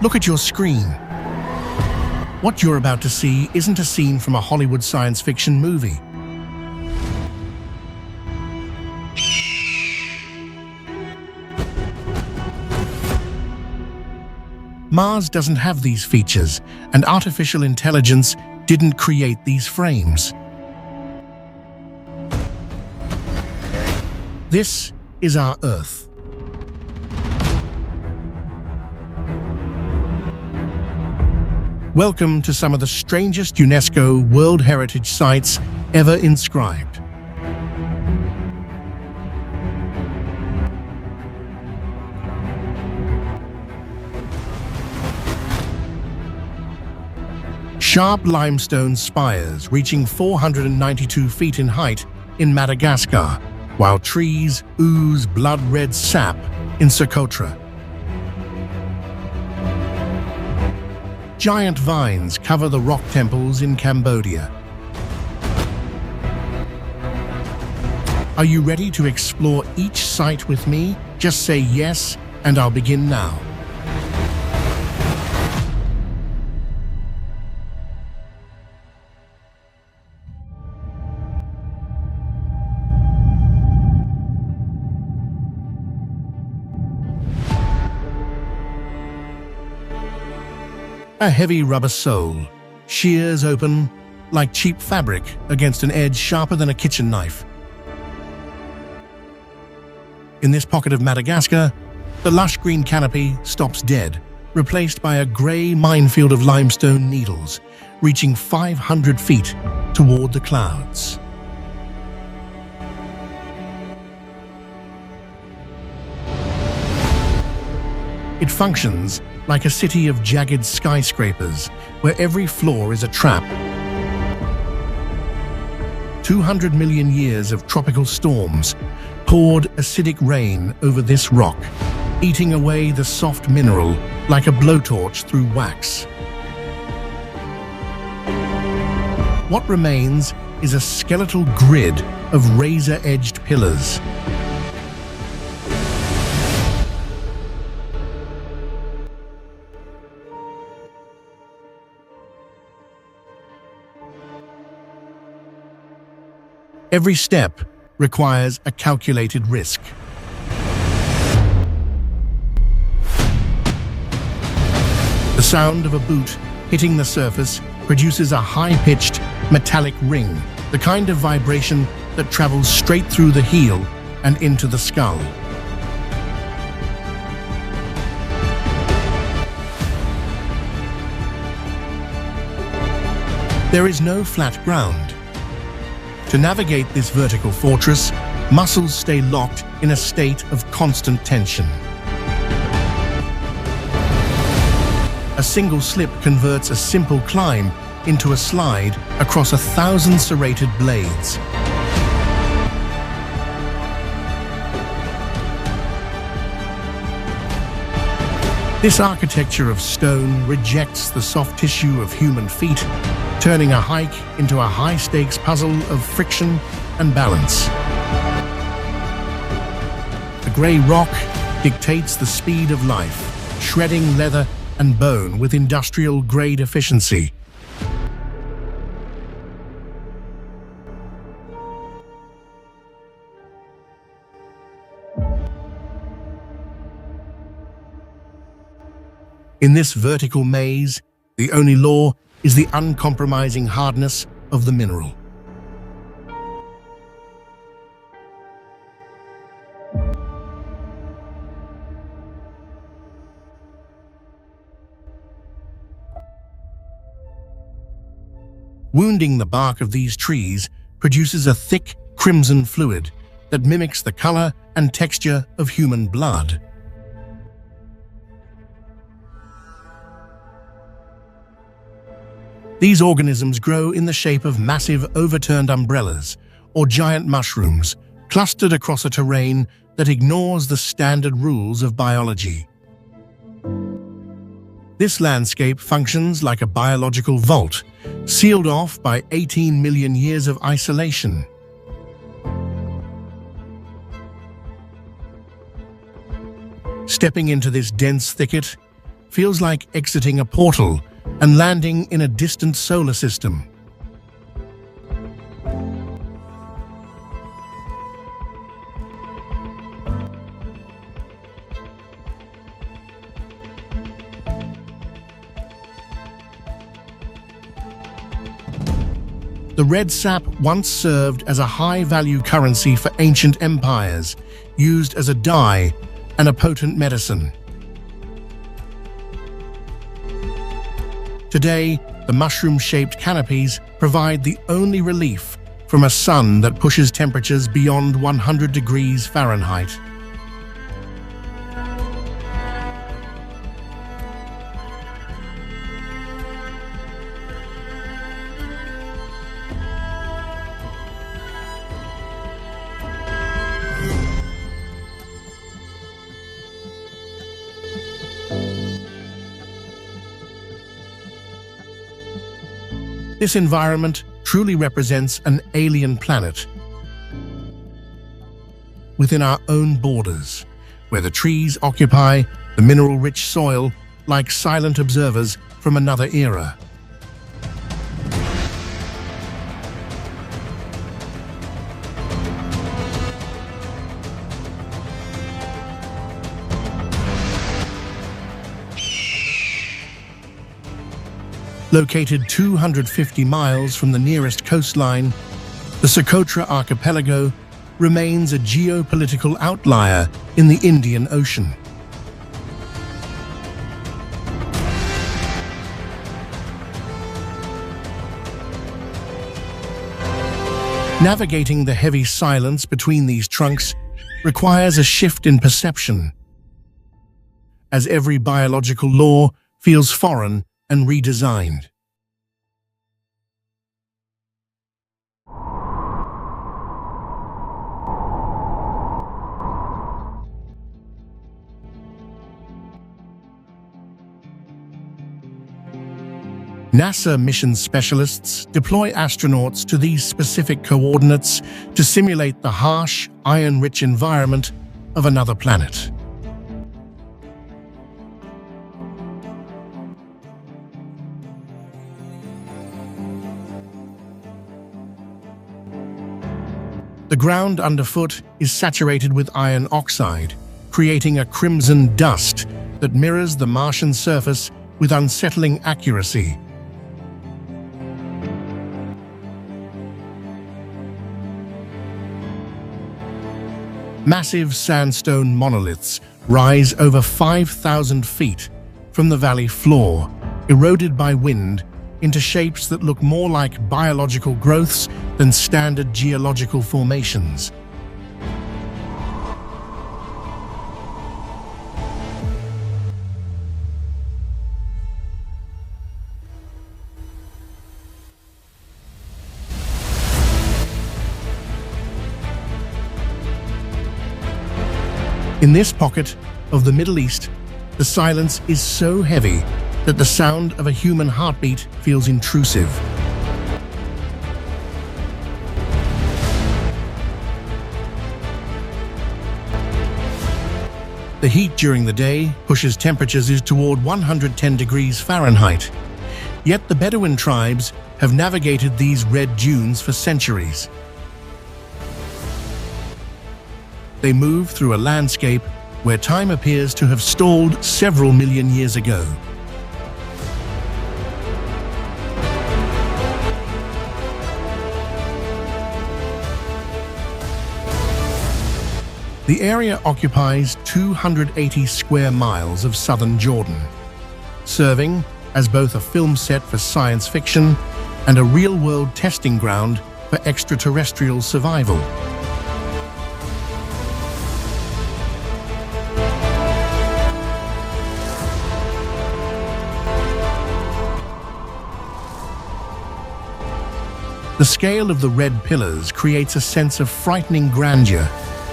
Look at your screen. What you're about to see isn't a scene from a Hollywood science fiction movie. Mars doesn't have these features, and artificial intelligence didn't create these frames. This is our Earth. Welcome to some of the strangest UNESCO World Heritage sites ever inscribed. Sharp limestone spires reaching 492 feet in height in Madagascar, while trees ooze blood-red sap in Socotra. Giant vines cover the rock temples in Cambodia. Are you ready to explore each site with me? Just say yes, and I'll begin now. A heavy rubber sole shears open like cheap fabric against an edge sharper than a kitchen knife. In this pocket of Madagascar, the lush green canopy stops dead, replaced by a grey minefield of limestone needles, reaching 500 feet toward the clouds. It functions like a city of jagged skyscrapers, where every floor is a trap. 200 million years of tropical storms poured acidic rain over this rock, eating away the soft mineral like a blowtorch through wax. What remains is a skeletal grid of razor-edged pillars. Every step requires a calculated risk. The sound of a boot hitting the surface produces a high-pitched metallic ring, the kind of vibration that travels straight through the heel and into the skull. There is no flat ground. To navigate this vertical fortress, muscles stay locked in a state of constant tension. A single slip converts a simple climb into a slide across 1,000 serrated blades. This architecture of stone rejects the soft tissue of human feet, turning a hike into a high-stakes puzzle of friction and balance. The grey rock dictates the speed of life, shredding leather and bone with industrial-grade efficiency. In this vertical maze, the only law is the uncompromising hardness of the mineral. Wounding the bark of these trees produces a thick crimson fluid that mimics the color and texture of human blood. These organisms grow in the shape of massive overturned umbrellas or giant mushrooms clustered across a terrain that ignores the standard rules of biology. This landscape functions like a biological vault, sealed off by 18 million years of isolation. Stepping into this dense thicket, feels like exiting a portal and landing in a distant solar system. The red sap once served as a high-value currency for ancient empires, used as a dye and a potent medicine. Today, the mushroom-shaped canopies provide the only relief from a sun that pushes temperatures beyond 100 degrees Fahrenheit. This environment truly represents an alien planet within our own borders, where the trees occupy the mineral-rich soil like silent observers from another era. Located 250 miles from the nearest coastline, the Socotra archipelago remains a geopolitical outlier in the Indian Ocean. Navigating the heavy silence between these trunks requires a shift in perception, as every biological law feels foreign and redesigned. NASA mission specialists deploy astronauts to these specific coordinates to simulate the harsh, iron-rich environment of another planet. The ground underfoot is saturated with iron oxide, creating a crimson dust that mirrors the Martian surface with unsettling accuracy. Massive sandstone monoliths rise over 5,000 feet from the valley floor, eroded by wind into shapes that look more like biological growths than standard geological formations. In this pocket of the Middle East, the silence is so heavy that the sound of a human heartbeat feels intrusive. The heat during the day pushes temperatures toward 110 degrees Fahrenheit. Yet the Bedouin tribes have navigated these red dunes for centuries. They move through a landscape where time appears to have stalled several million years ago. The area occupies 280 square miles of southern Jordan, serving as both a film set for science fiction and a real-world testing ground for extraterrestrial survival. The scale of the red pillars creates a sense of frightening grandeur,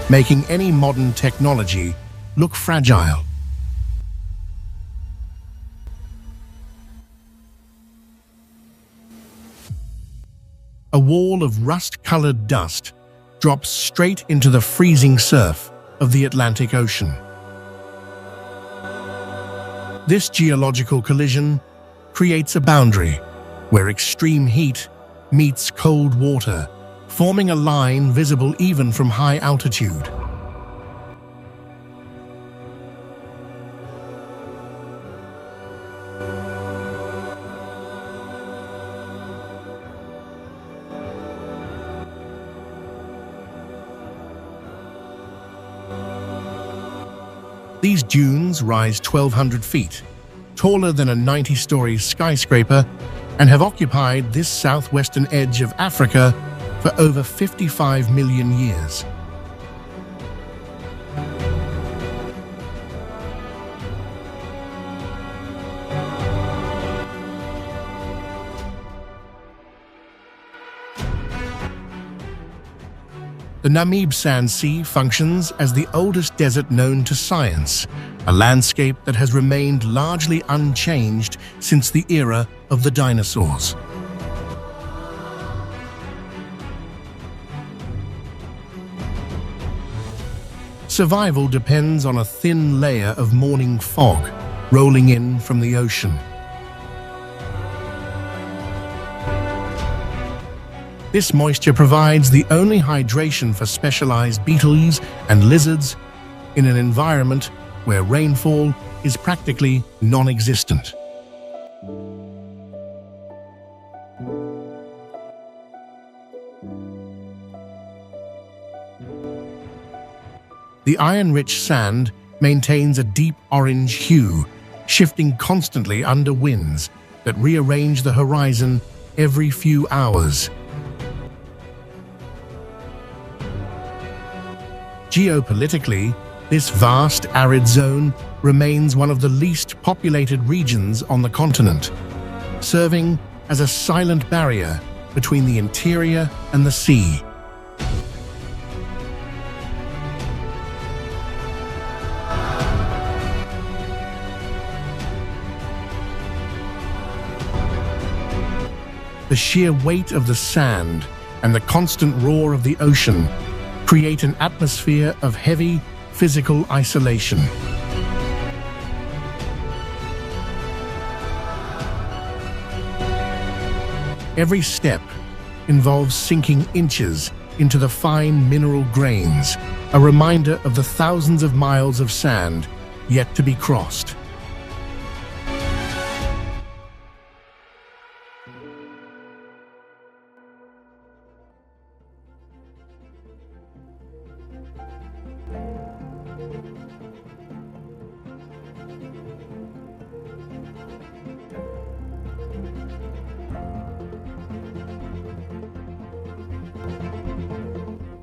making any modern technology look fragile. A wall of rust-colored dust drops straight into the freezing surf of the Atlantic Ocean. This geological collision creates a boundary where extreme heat meets cold water, forming a line visible even from high altitude. These dunes rise 1,200 feet, taller than a 90-story skyscraper, and have occupied this southwestern edge of Africa for over 55 million years. The Namib Sand Sea functions as the oldest desert known to science, a landscape that has remained largely unchanged since the era of the dinosaurs. Survival depends on a thin layer of morning fog rolling in from the ocean. This moisture provides the only hydration for specialized beetles and lizards in an environment where rainfall is practically non-existent. The iron-rich sand maintains a deep orange hue, shifting constantly under winds that rearrange the horizon every few hours. Geopolitically, this vast arid zone remains one of the least populated regions on the continent, serving as a silent barrier between the interior and the sea. The sheer weight of the sand and the constant roar of the ocean create an atmosphere of heavy physical isolation. Every step involves sinking inches into the fine mineral grains, a reminder of the thousands of miles of sand yet to be crossed.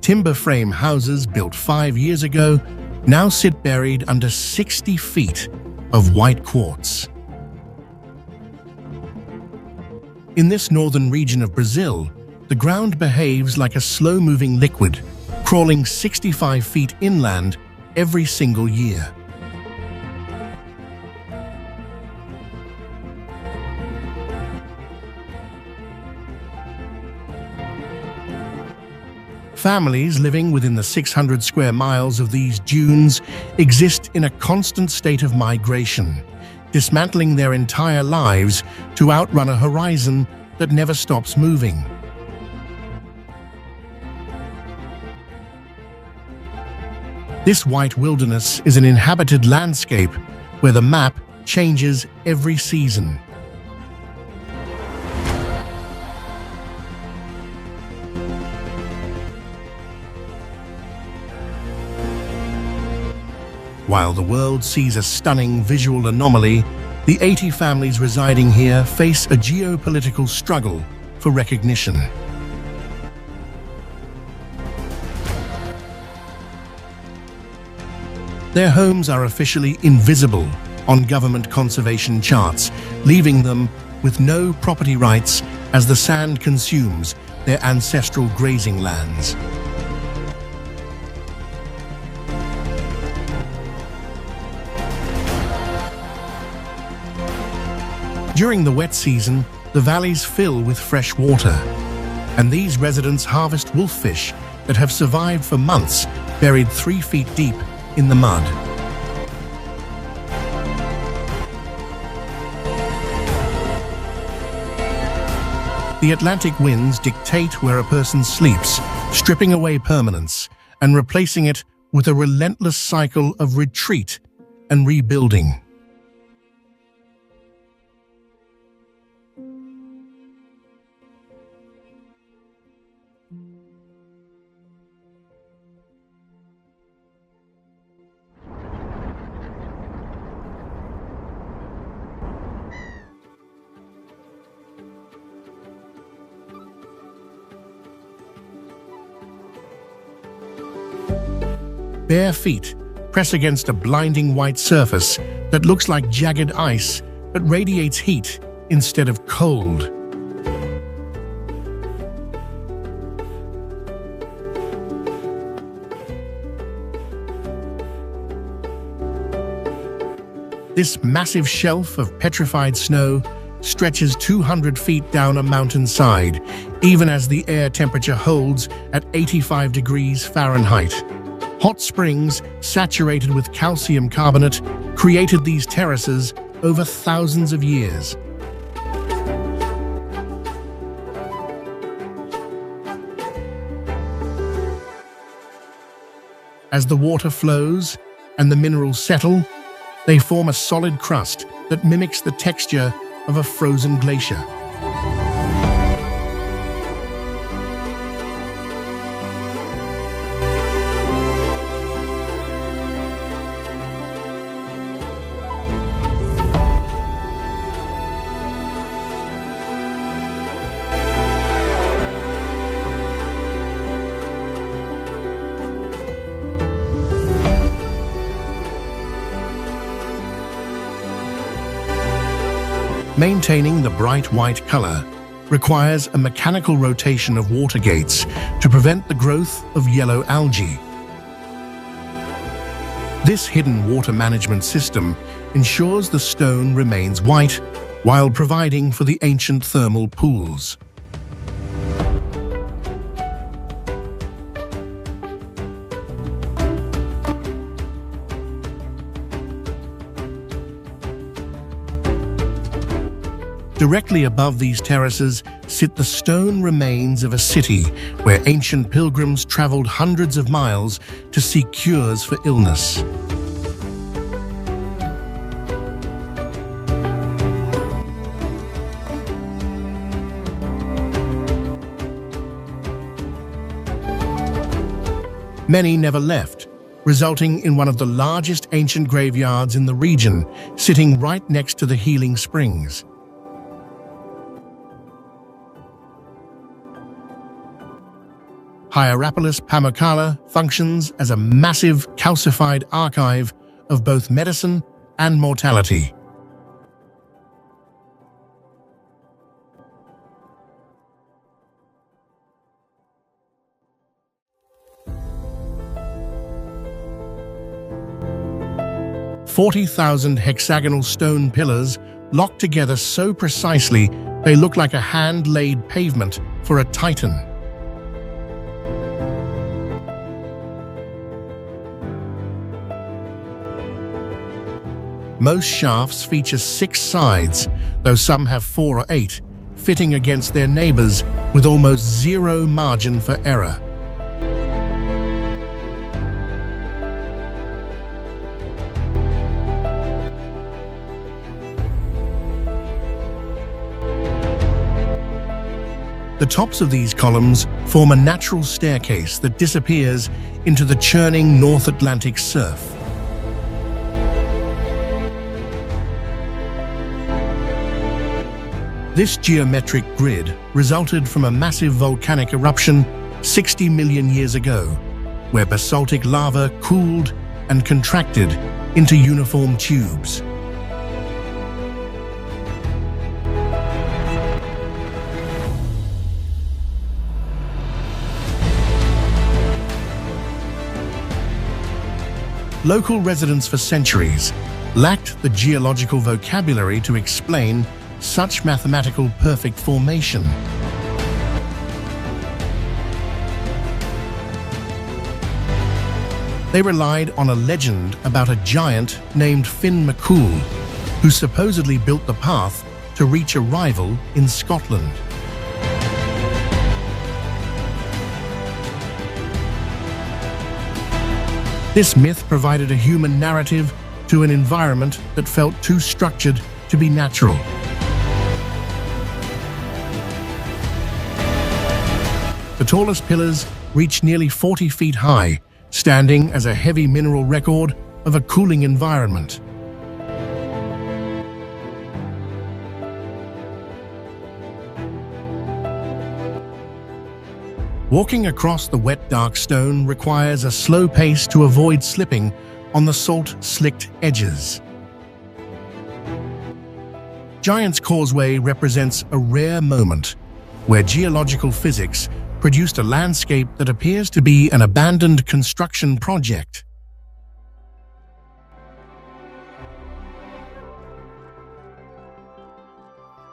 Timber frame houses built 5 years ago now sit buried under 60 feet of white quartz. In this northern region of Brazil, the ground behaves like a slow-moving liquid, crawling 65 feet inland every single year. Families living within the 600 square miles of these dunes exist in a constant state of migration, dismantling their entire lives to outrun a horizon that never stops moving. This white wilderness is an inhabited landscape where the map changes every season. While the world sees a stunning visual anomaly, the 80 families residing here face a geopolitical struggle for recognition. Their homes are officially invisible on government conservation charts, leaving them with no property rights as the sand consumes their ancestral grazing lands. During the wet season, the valleys fill with fresh water, and these residents harvest wolffish that have survived for months, buried 3 feet deep in the mud. The Atlantic winds dictate where a person sleeps, stripping away permanence and replacing it with a relentless cycle of retreat and rebuilding. Bare feet press against a blinding white surface that looks like jagged ice but radiates heat instead of cold. This massive shelf of petrified snow stretches 200 feet down a mountainside, even as the air temperature holds at 85 degrees Fahrenheit. Hot springs, saturated with calcium carbonate, created these terraces over thousands of years. As the water flows and the minerals settle, they form a solid crust that mimics the texture of a frozen glacier. Maintaining the bright white color requires a mechanical rotation of water gates to prevent the growth of yellow algae. This hidden water management system ensures the stone remains white while providing for the ancient thermal pools. Directly above these terraces sit the stone remains of a city where ancient pilgrims traveled hundreds of miles to seek cures for illness. Many never left, resulting in one of the largest ancient graveyards in the region, sitting right next to the healing springs. Hierapolis Pamukkala functions as a massive calcified archive of both medicine and mortality. "40,000 hexagonal stone pillars locked together so precisely they look like a hand-laid pavement for a titan." Most shafts feature 6 sides, though some have 4 or 8, fitting against their neighbors with almost zero margin for error. The tops of these columns form a natural staircase that disappears into the churning North Atlantic surf. This geometric grid resulted from a massive volcanic eruption 60 million years ago, where basaltic lava cooled and contracted into uniform tubes. Local residents for centuries lacked the geological vocabulary to explain such mathematical perfect formation. They relied on a legend about a giant named Finn McCool, who supposedly built the path to reach a rival in Scotland. This myth provided a human narrative to an environment that felt too structured to be natural. The tallest pillars reach nearly 40 feet high, standing as a heavy mineral record of a cooling environment. Walking across the wet, dark stone requires a slow pace to avoid slipping on the salt-slicked edges. Giant's Causeway represents a rare moment where geological physics produced a landscape that appears to be an abandoned construction project.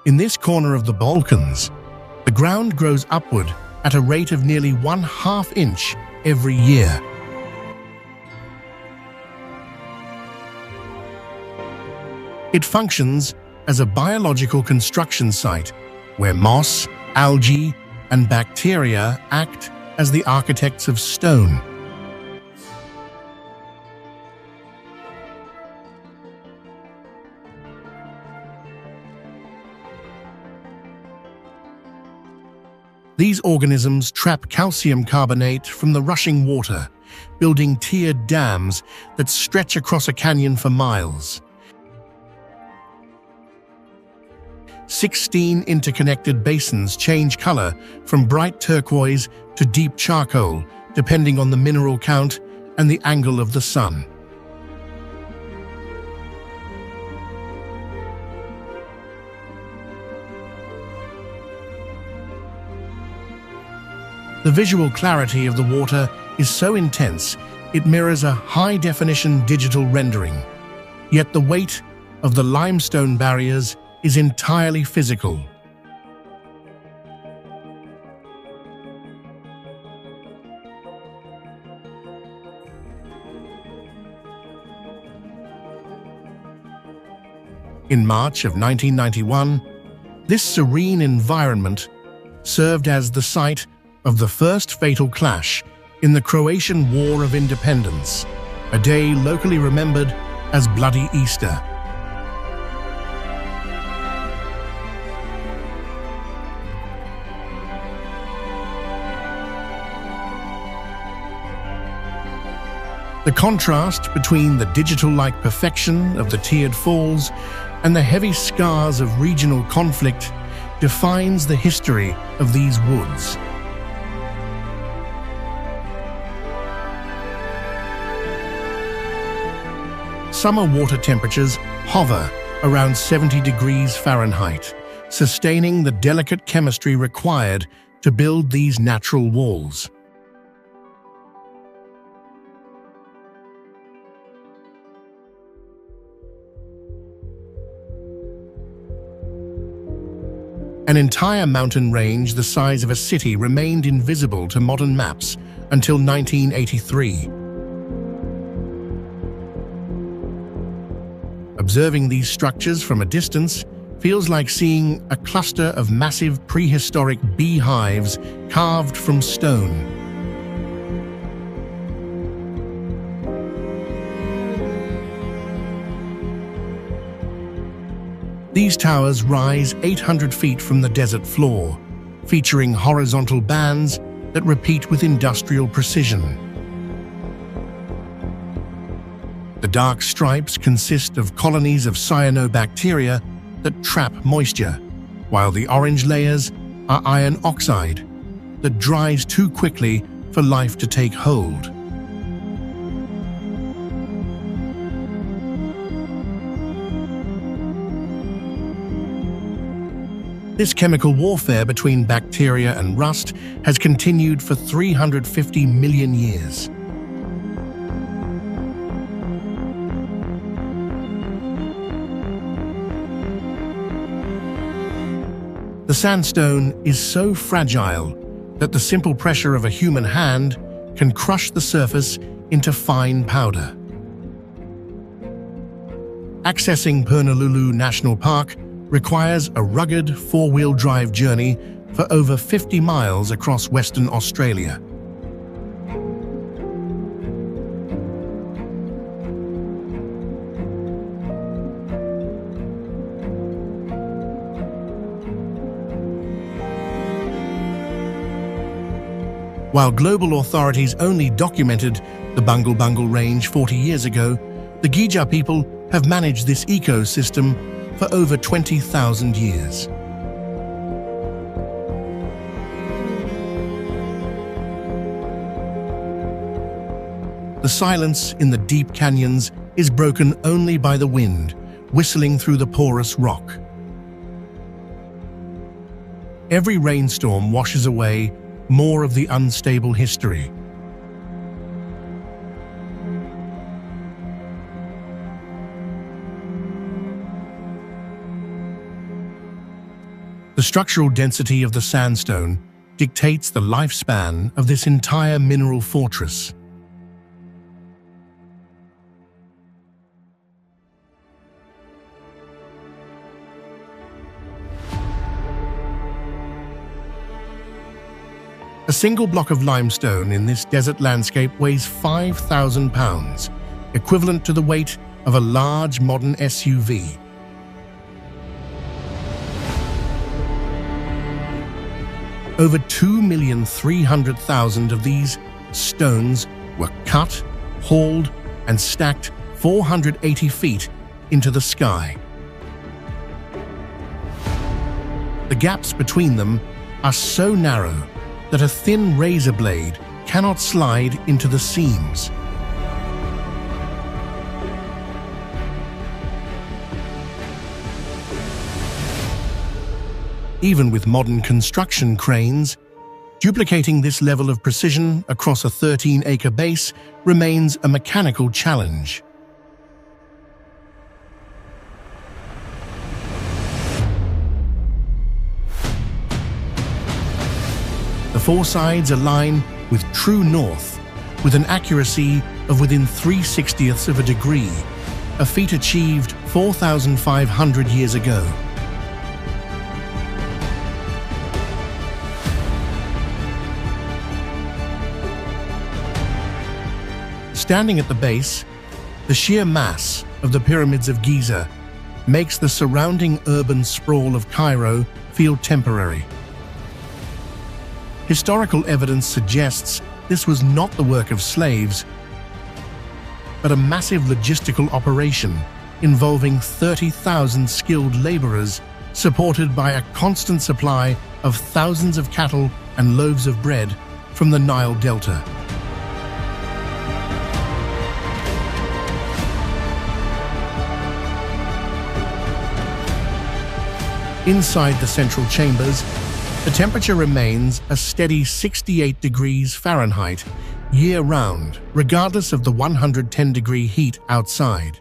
In this corner of the Balkans, the ground grows upward at a rate of nearly 1/2 inch every year. It functions as a biological construction site where moss, algae, and bacteria act as the architects of stone. These organisms trap calcium carbonate from the rushing water, building tiered dams that stretch across a canyon for miles. 16 interconnected basins change color from bright turquoise to deep charcoal, depending on the mineral count and the angle of the sun. The visual clarity of the water is so intense, it mirrors a high-definition digital rendering. Yet the weight of the limestone barriers is entirely physical. In March of 1991, this serene environment served as the site of the first fatal clash in the Croatian War of Independence, a day locally remembered as Bloody Easter. The contrast between the digital-like perfection of the tiered falls and the heavy scars of regional conflict defines the history of these woods. Summer water temperatures hover around 70 degrees Fahrenheit, sustaining the delicate chemistry required to build these natural walls. An entire mountain range the size of a city remained invisible to modern maps until 1983. Observing these structures from a distance feels like seeing a cluster of massive prehistoric beehives carved from stone. These towers rise 800 feet from the desert floor, featuring horizontal bands that repeat with industrial precision. The dark stripes consist of colonies of cyanobacteria that trap moisture, while the orange layers are iron oxide that dries too quickly for life to take hold. This chemical warfare between bacteria and rust has continued for 350 million years. The sandstone is so fragile that the simple pressure of a human hand can crush the surface into fine powder. Accessing Purnululu National Park requires a rugged four-wheel drive journey for over 50 miles across Western Australia. While global authorities only documented the Bungle Bungle Range 40 years ago, the Gija people have managed this ecosystem for over 20,000 years. The silence in the deep canyons is broken only by the wind whistling through the porous rock. Every rainstorm washes away more of the unstable history. The structural density of the sandstone dictates the lifespan of this entire mineral fortress. A single block of limestone in this desert landscape weighs 5,000 pounds, equivalent to the weight of a large modern SUV. Over 2,300,000 of these stones were cut, hauled, and stacked 480 feet into the sky. The gaps between them are so narrow that a thin razor blade cannot slide into the seams. Even with modern construction cranes, duplicating this level of precision across a 13-acre base remains a mechanical challenge. The four sides align with true north, with an accuracy of within 3/60ths of a degree, a feat achieved 4,500 years ago. Standing at the base, the sheer mass of the pyramids of Giza makes the surrounding urban sprawl of Cairo feel temporary. Historical evidence suggests this was not the work of slaves, but a massive logistical operation involving 30,000 skilled laborers, supported by a constant supply of thousands of cattle and loaves of bread from the Nile Delta. Inside the central chambers, the temperature remains a steady 68 degrees Fahrenheit year-round, regardless of the 110-degree heat outside.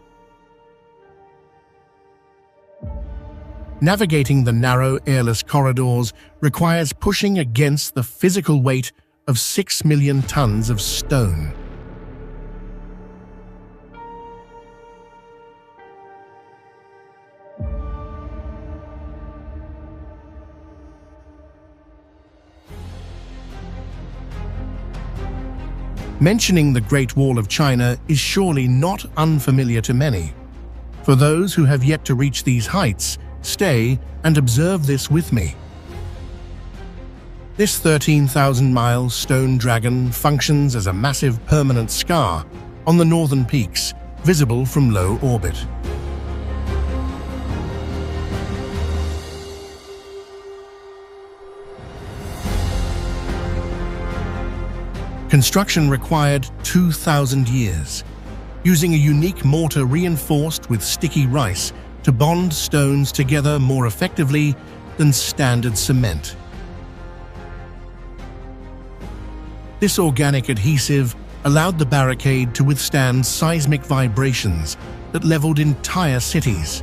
Navigating the narrow, airless corridors requires pushing against the physical weight of 6 million tons of stone. Mentioning the Great Wall of China is surely not unfamiliar to many. For those who have yet to reach these heights, stay and observe this with me. This 13,000-mile stone dragon functions as a massive permanent scar on the northern peaks, visible from low orbit. Construction required 2,000 years, using a unique mortar reinforced with sticky rice to bond stones together more effectively than standard cement. This organic adhesive allowed the barricade to withstand seismic vibrations that leveled entire cities.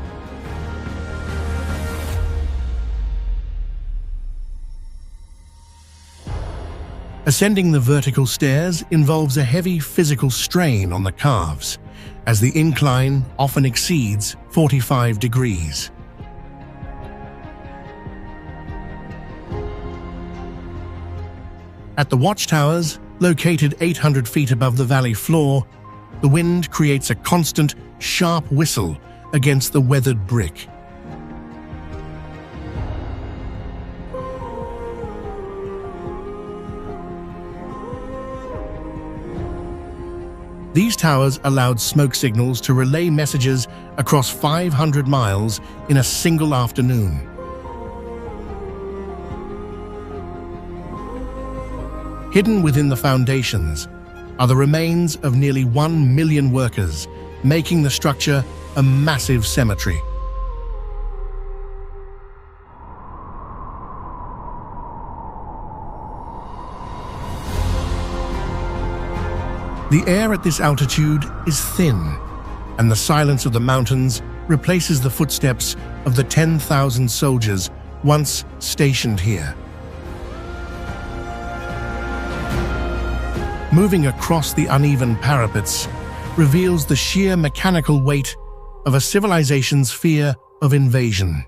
Ascending the vertical stairs involves a heavy physical strain on the calves, as the incline often exceeds 45 degrees. At the watchtowers, located 800 feet above the valley floor, the wind creates a constant, sharp whistle against the weathered brick. These towers allowed smoke signals to relay messages across 500 miles in a single afternoon. Hidden within the foundations are the remains of nearly 1 million workers, making the structure a massive cemetery. The air at this altitude is thin, and the silence of the mountains replaces the footsteps of the 10,000 soldiers once stationed here. Moving across the uneven parapets reveals the sheer mechanical weight of a civilization's fear of invasion.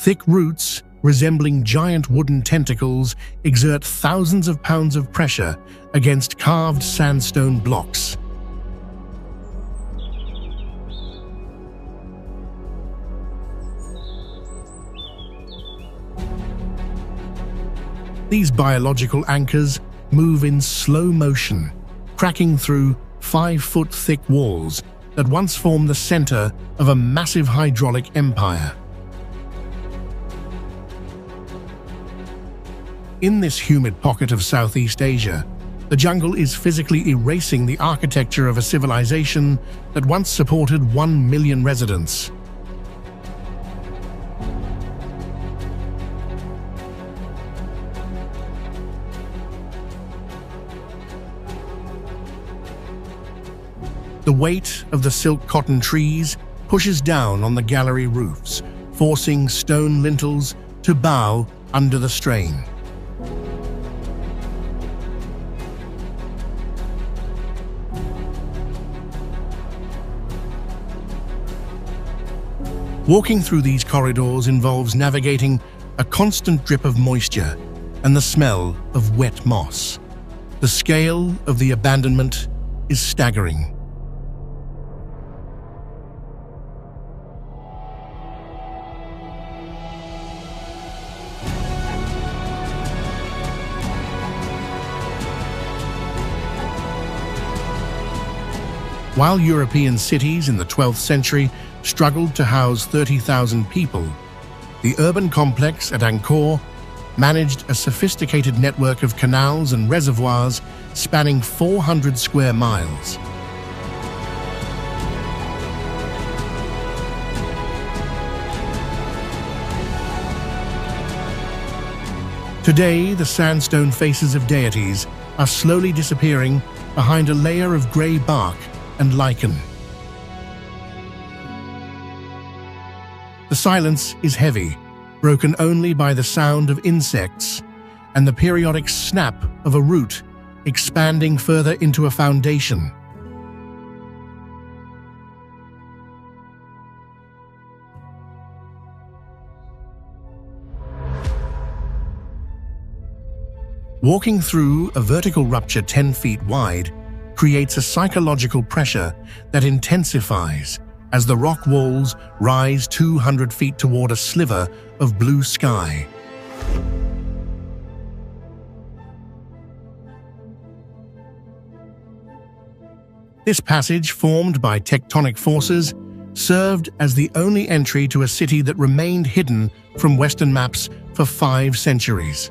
Thick roots, resembling giant wooden tentacles, exert thousands of pounds of pressure against carved sandstone blocks. These biological anchors move in slow motion, cracking through 5-foot thick walls that once formed the center of a massive hydraulic empire. In this humid pocket of Southeast Asia, the jungle is physically erasing the architecture of a civilization that once supported 1 million residents. The weight of the silk cotton trees pushes down on the gallery roofs, forcing stone lintels to bow under the strain. Walking through these corridors involves navigating a constant drip of moisture and the smell of wet moss. The scale of the abandonment is staggering. While European cities in the 12th century struggled to house 30,000 people, the urban complex at Angkor managed a sophisticated network of canals and reservoirs spanning 400 square miles. Today, the sandstone faces of deities are slowly disappearing behind a layer of grey bark and lichen. The silence is heavy, broken only by the sound of insects and the periodic snap of a root expanding further into a foundation. Walking through a vertical rupture 10 feet wide creates a psychological pressure that intensifies as the rock walls rise 200 feet toward a sliver of blue sky. This passage, formed by tectonic forces, served as the only entry to a city that remained hidden from Western maps for 5 centuries.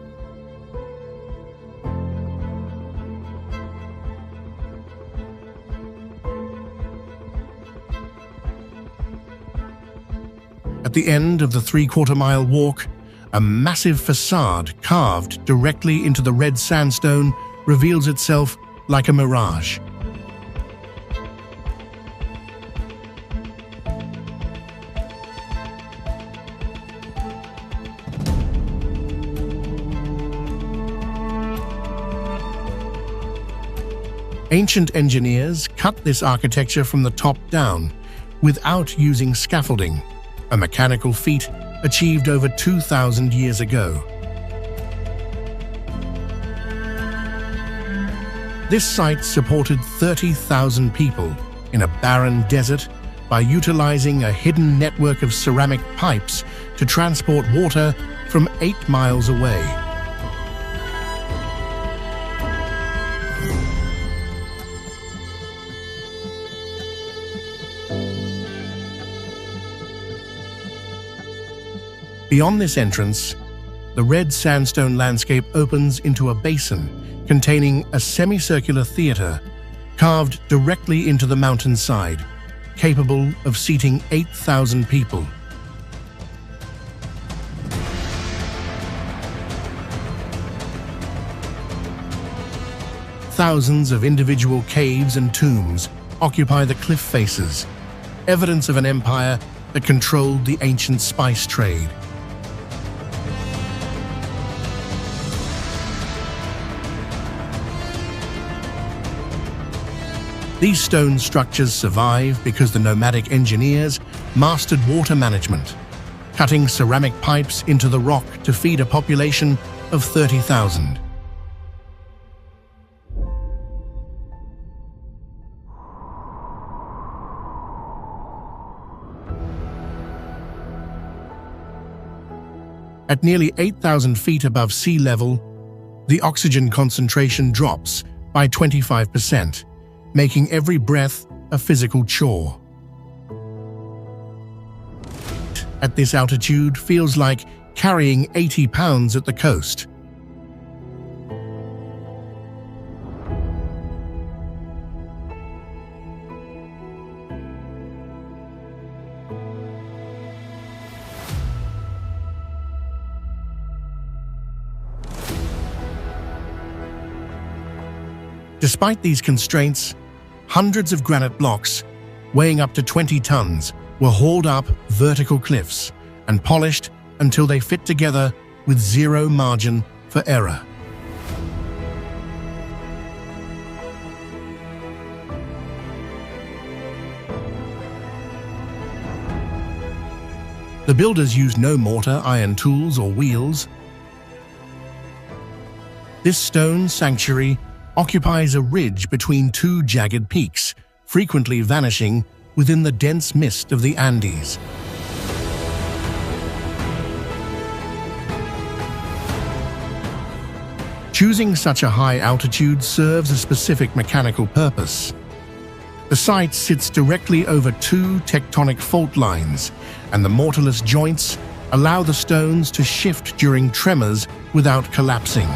At the end of the 3/4-mile walk, a massive facade carved directly into the red sandstone reveals itself like a mirage. Ancient engineers cut this architecture from the top down without using scaffolding, a mechanical feat achieved over 2,000 years ago. This site supported 30,000 people in a barren desert by utilizing a hidden network of ceramic pipes to transport water from 8 miles away. Beyond this entrance, the red sandstone landscape opens into a basin containing a semicircular theater carved directly into the mountainside, capable of seating 8,000 people. Thousands of individual caves and tombs occupy the cliff faces, evidence of an empire that controlled the ancient spice trade. These stone structures survive because the nomadic engineers mastered water management, cutting ceramic pipes into the rock to feed a population of 30,000. At nearly 8,000 feet above sea level, the oxygen concentration drops by 25%. Making every breath a physical chore. At this altitude feels like carrying 80 pounds at the coast. Despite these constraints, hundreds of granite blocks, weighing up to 20 tons, were hauled up vertical cliffs and polished until they fit together with zero margin for error. The builders used no mortar, iron tools, or wheels. This stone sanctuary occupies a ridge between two jagged peaks, frequently vanishing within the dense mist of the Andes. Choosing such a high altitude serves a specific mechanical purpose. The site sits directly over two tectonic fault lines, and the mortarless joints allow the stones to shift during tremors without collapsing.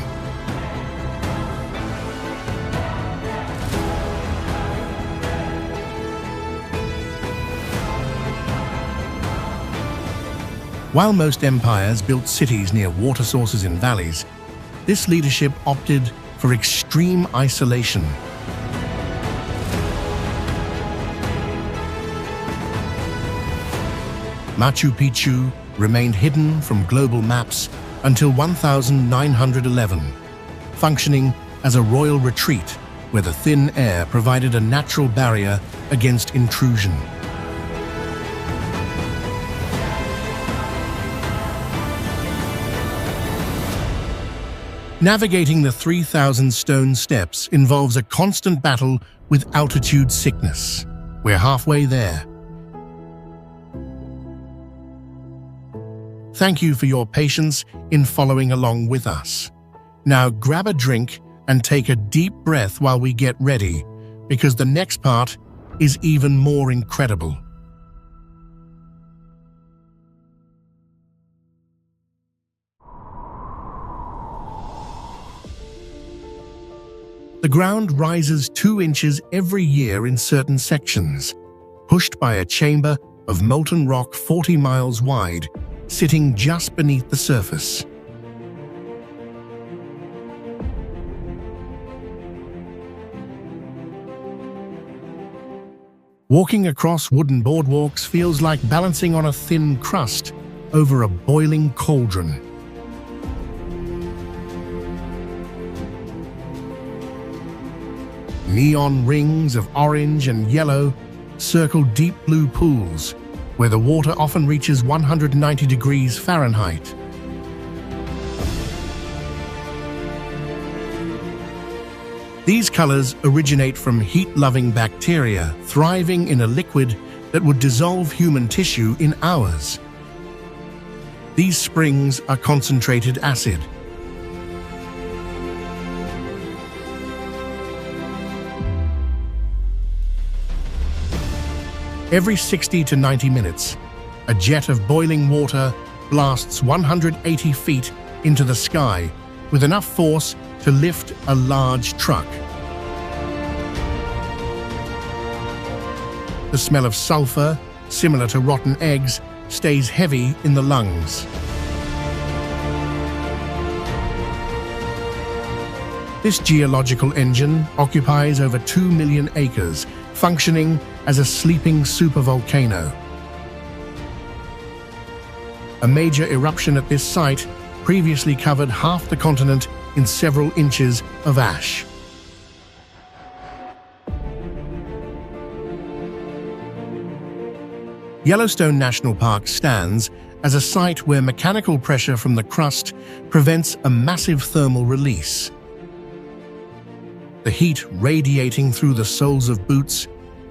While most empires built cities near water sources in valleys, this leadership opted for extreme isolation. Machu Picchu remained hidden from global maps until 1911, functioning as a royal retreat where the thin air provided a natural barrier against intrusion. Navigating the 3,000 stone steps involves a constant battle with altitude sickness. We're halfway there. Thank you for your patience in following along with us. Now grab a drink and take a deep breath while we get ready, because the next part is even more incredible. The ground rises 2 inches every year in certain sections, pushed by a chamber of molten rock 40 miles wide, sitting just beneath the surface. Walking across wooden boardwalks feels like balancing on a thin crust over a boiling cauldron. Neon rings of orange and yellow circle deep blue pools, where the water often reaches 190 degrees Fahrenheit. These colors originate from heat-loving bacteria thriving in a liquid that would dissolve human tissue in hours. These springs are concentrated acid. Every 60 to 90 minutes, a jet of boiling water blasts 180 feet into the sky with enough force to lift a large truck. The smell of sulfur, similar to rotten eggs, stays heavy in the lungs. This geological engine occupies over 2 million acres, functioning as a sleeping supervolcano. A major eruption at this site previously covered half the continent in several inches of ash. Yellowstone National Park stands as a site where mechanical pressure from the crust prevents a massive thermal release. The heat radiating through the soles of boots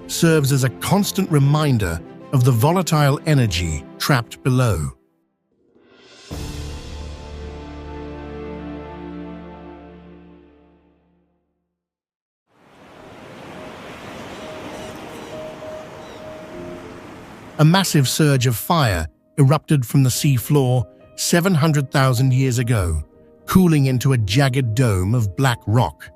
serves as a constant reminder of the volatile energy trapped below. A massive surge of fire erupted from the seafloor 700,000 years ago, cooling into a jagged dome of black rock.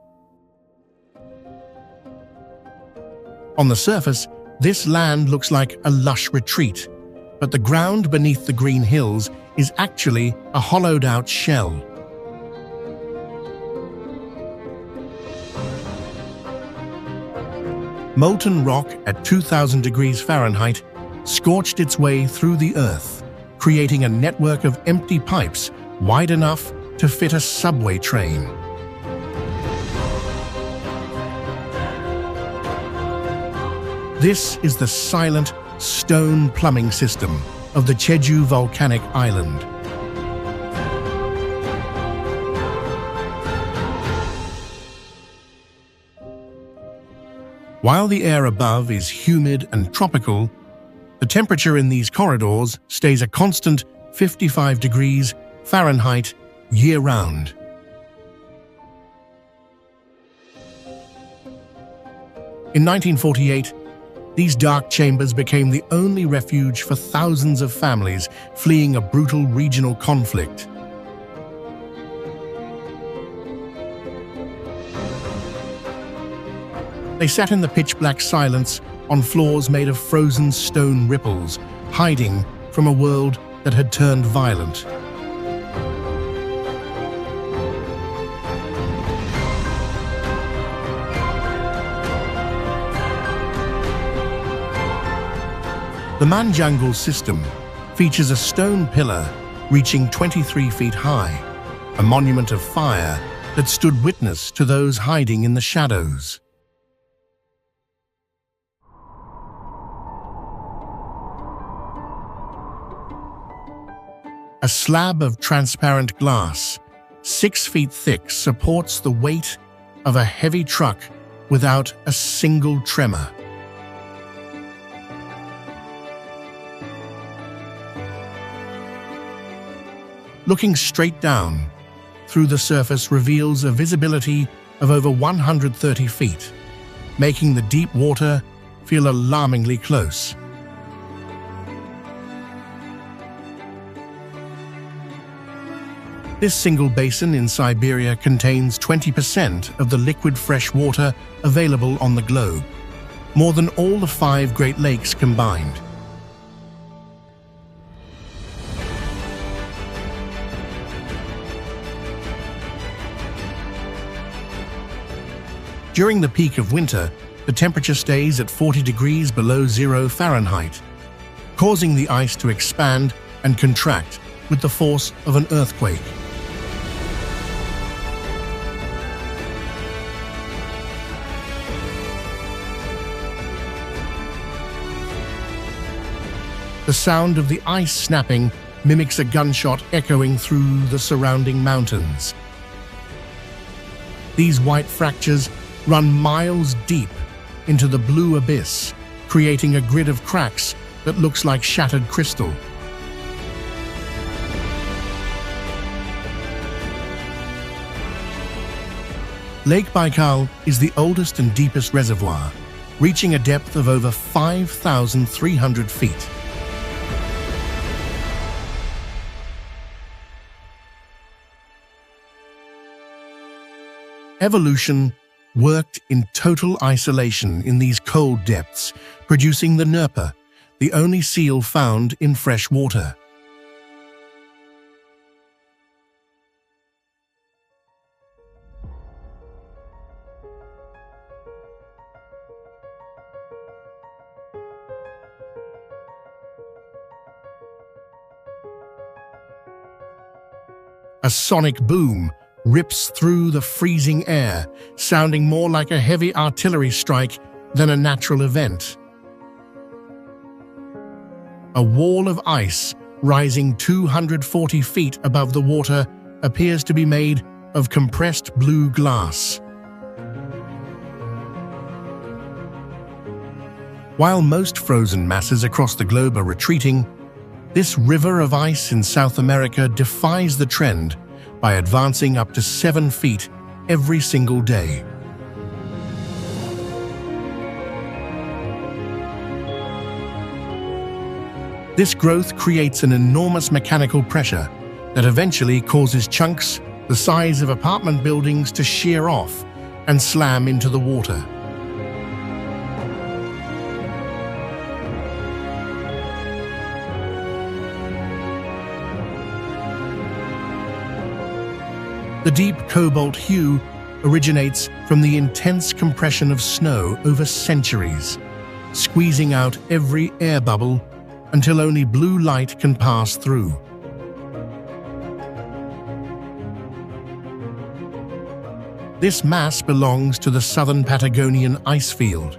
On the surface, this land looks like a lush retreat, but the ground beneath the green hills is actually a hollowed-out shell. Molten rock at 2,000 degrees Fahrenheit scorched its way through the earth, creating a network of empty pipes wide enough to fit a subway train. This is the silent stone plumbing system of the Jeju volcanic island. While the air above is humid and tropical, the temperature in these corridors stays a constant 55 degrees Fahrenheit year-round. In 1948, these dark chambers became the only refuge for thousands of families fleeing a brutal regional conflict. They sat in the pitch-black silence on floors made of frozen stone ripples, hiding from a world that had turned violent. The Manjungle system features a stone pillar reaching 23 feet high, a monument of fire that stood witness to those hiding in the shadows. A slab of transparent glass, 6 feet thick, supports the weight of a heavy truck without a single tremor. Looking straight down through the surface reveals a visibility of over 130 feet, making the deep water feel alarmingly close. This single basin in Siberia contains 20% of the liquid fresh water available on the globe, more than all the 5 Great Lakes combined. During the peak of winter, the temperature stays at 40 degrees below 0 Fahrenheit, causing the ice to expand and contract with the force of an earthquake. The sound of the ice snapping mimics a gunshot echoing through the surrounding mountains. These white fractures run miles deep into the blue abyss, creating a grid of cracks that looks like shattered crystal. Lake Baikal is the oldest and deepest reservoir, reaching a depth of over 5,300 feet. Evolution worked in total isolation in these cold depths, producing the Nerpa, the only seal found in fresh water. A sonic boom rips through the freezing air, sounding more like a heavy artillery strike than a natural event. A wall of ice rising 240 feet above the water appears to be made of compressed blue glass. While most frozen masses across the globe are retreating, this river of ice in South America defies the trend by advancing up to 7 feet every single day. This growth creates an enormous mechanical pressure that eventually causes chunks the size of apartment buildings to shear off and slam into the water. The deep cobalt hue originates from the intense compression of snow over centuries, squeezing out every air bubble until only blue light can pass through. This mass belongs to the southern Patagonian ice field,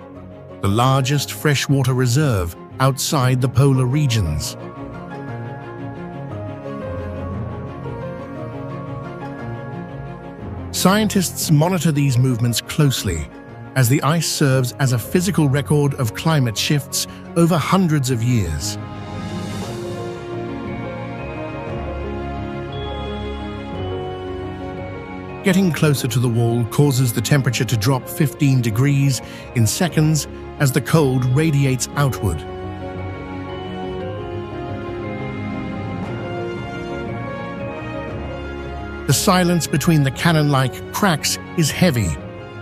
the largest freshwater reserve outside the polar regions. Scientists monitor these movements closely, as the ice serves as a physical record of climate shifts over hundreds of years. Getting closer to the wall causes the temperature to drop 15 degrees in seconds as the cold radiates outward. The silence between the cannon-like cracks is heavy,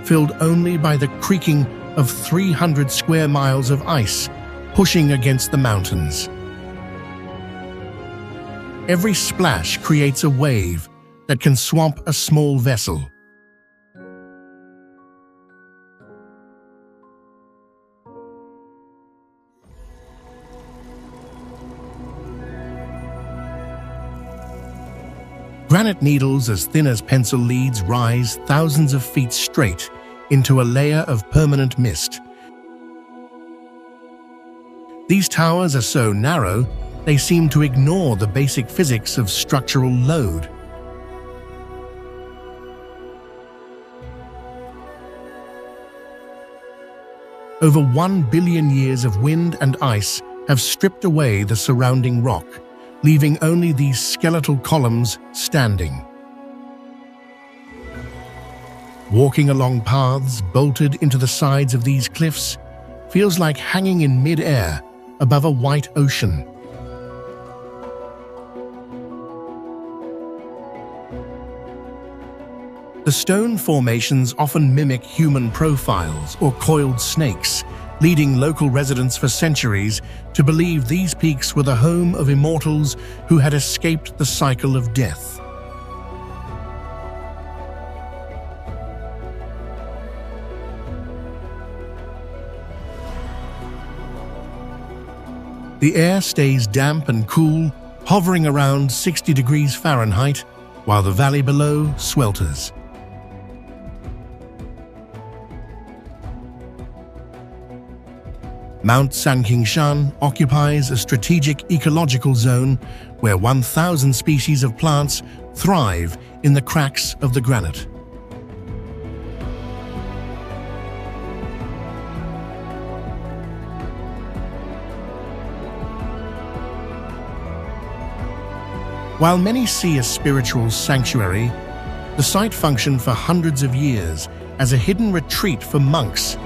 filled only by the creaking of 300 square miles of ice pushing against the mountains. Every splash creates a wave that can swamp a small vessel. Granite needles as thin as pencil leads rise thousands of feet straight into a layer of permanent mist. These towers are so narrow, they seem to ignore the basic physics of structural load. Over 1 billion years of wind and ice have stripped away the surrounding rock, leaving only these skeletal columns standing. Walking along paths bolted into the sides of these cliffs feels like hanging in mid-air above a white ocean. The stone formations often mimic human profiles or coiled snakes, leading local residents for centuries to believe these peaks were the home of immortals who had escaped the cycle of death. The air stays damp and cool, hovering around 60 degrees Fahrenheit, while the valley below swelters. Mount Sankingshan occupies a strategic ecological zone where 1,000 species of plants thrive in the cracks of the granite. While many see a spiritual sanctuary, the site functioned for hundreds of years as a hidden retreat for monks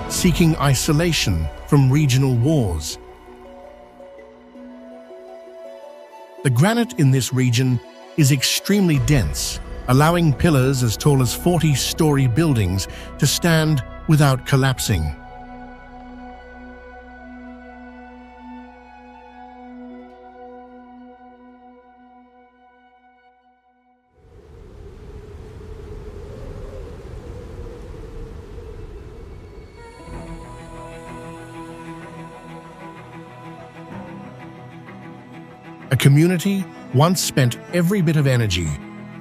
seeking isolation from regional wars. The granite in this region is extremely dense, allowing pillars as tall as 40-story buildings to stand without collapsing. A community once spent every bit of energy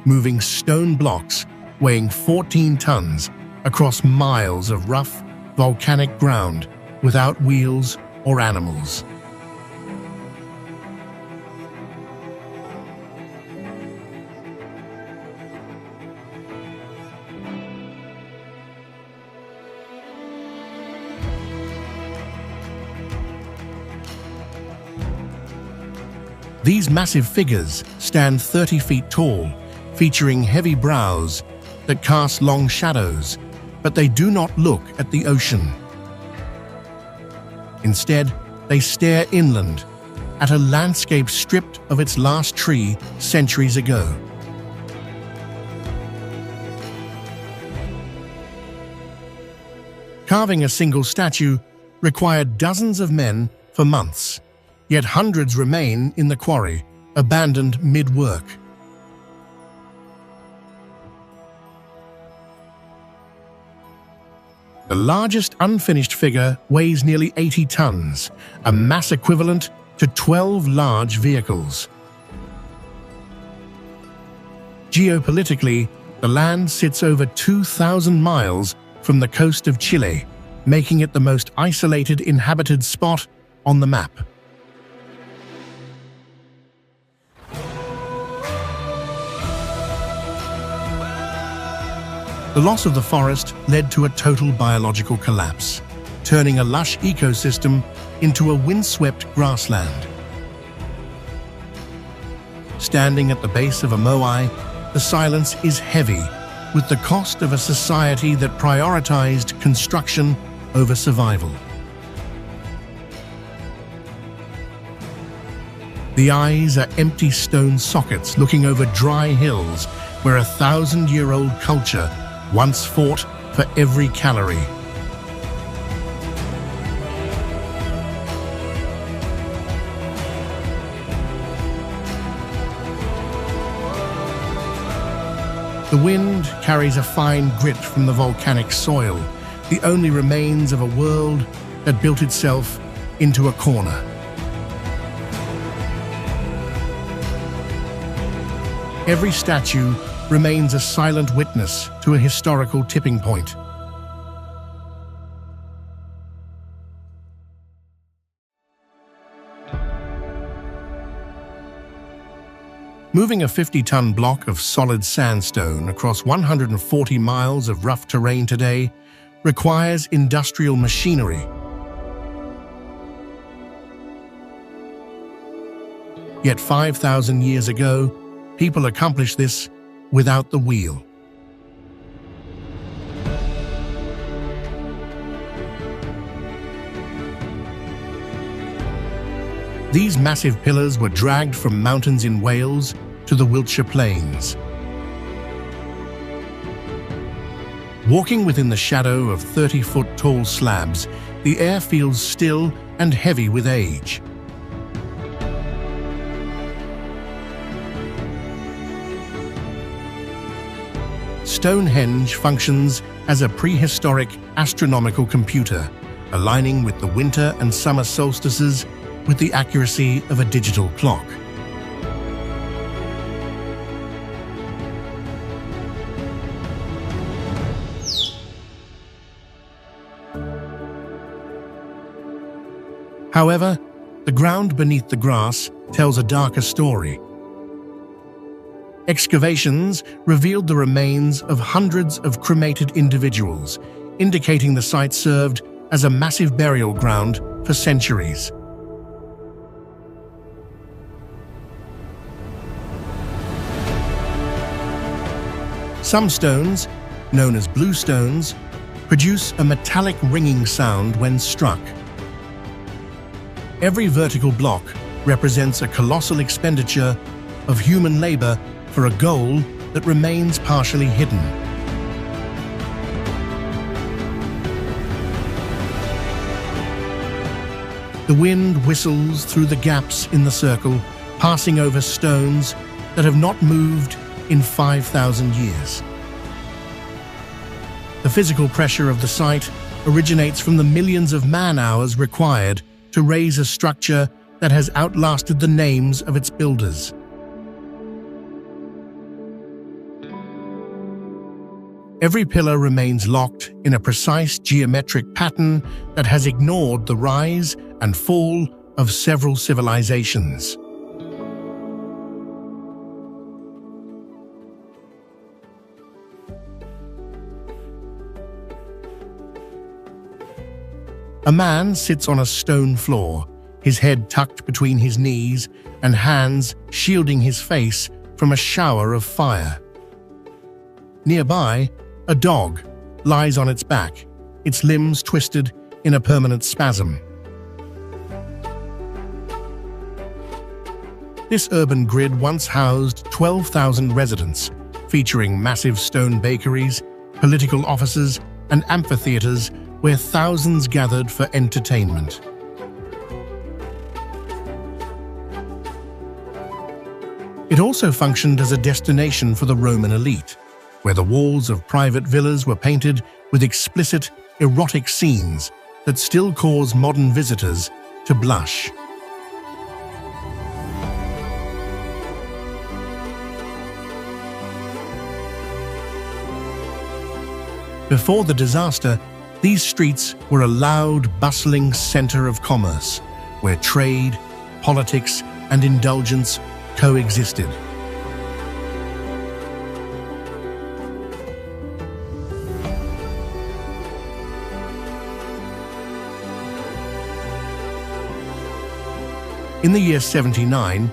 moving stone blocks weighing 14 tons across miles of rough, volcanic ground without wheels or animals. These massive figures stand 30 feet tall, featuring heavy brows that cast long shadows, but they do not look at the ocean. Instead, they stare inland at a landscape stripped of its last tree centuries ago. Carving a single statue required dozens of men for months. Yet hundreds remain in the quarry, abandoned mid-work. The largest unfinished figure weighs nearly 80 tons, a mass equivalent to 12 large vehicles. Geopolitically, the land sits over 2,000 miles from the coast of Chile, making it the most isolated inhabited spot on the map. The loss of the forest led to a total biological collapse, turning a lush ecosystem into a windswept grassland. Standing at the base of a moai, the silence is heavy with the cost of a society that prioritized construction over survival. The eyes are empty stone sockets looking over dry hills where a 1,000-year-old culture once fought for every calorie. The wind carries a fine grit from the volcanic soil, the only remains of a world that built itself into a corner. Every statue remains a silent witness to a historical tipping point. Moving a 50-ton block of solid sandstone across 140 miles of rough terrain today requires industrial machinery. Yet 5,000 years ago, people accomplished this without the wheel. These massive pillars were dragged from mountains in Wales to the Wiltshire Plains. Walking within the shadow of 30-foot-tall slabs, the air feels still and heavy with age. Stonehenge functions as a prehistoric astronomical computer, aligning with the winter and summer solstices with the accuracy of a digital clock. However, the ground beneath the grass tells a darker story. Excavations revealed the remains of hundreds of cremated individuals, indicating the site served as a massive burial ground for centuries. Some stones known as bluestones, produce a metallic ringing sound when struck. Every vertical block represents a colossal expenditure of human labor for a goal that remains partially hidden. The wind whistles through the gaps in the circle, passing over stones that have not moved in 5,000 years. The physical pressure of the site originates from the millions of man-hours required to raise a structure that has outlasted the names of its builders. Every pillar remains locked in a precise geometric pattern that has ignored the rise and fall of several civilizations. A man sits on a stone floor, his head tucked between his knees and hands shielding his face from a shower of fire. Nearby, a dog lies on its back, its limbs twisted in a permanent spasm. This urban grid once housed 12,000 residents, featuring massive stone bakeries, political offices, and amphitheaters where thousands gathered for entertainment. It also functioned as a destination for the Roman elite, where the walls of private villas were painted with explicit, erotic scenes that still cause modern visitors to blush. Before the disaster, these streets were a loud, bustling center of commerce, where trade, politics, and indulgence coexisted. In the year 79,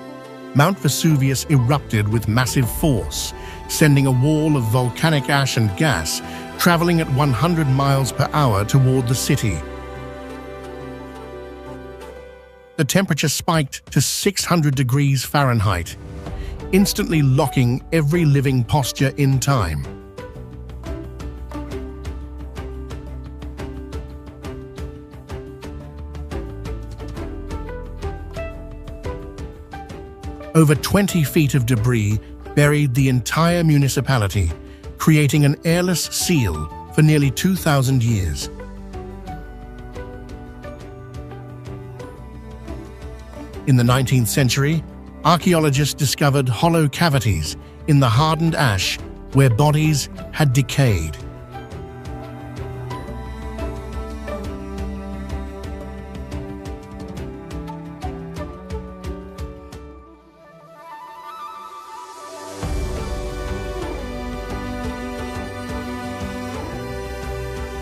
Mount Vesuvius erupted with massive force, sending a wall of volcanic ash and gas traveling at 100 miles per hour toward the city. The temperature spiked to 600 degrees Fahrenheit, instantly locking every living posture in time. Over 20 feet of debris buried the entire municipality, creating an airless seal for nearly 2,000 years. In the 19th century, archaeologists discovered hollow cavities in the hardened ash where bodies had decayed.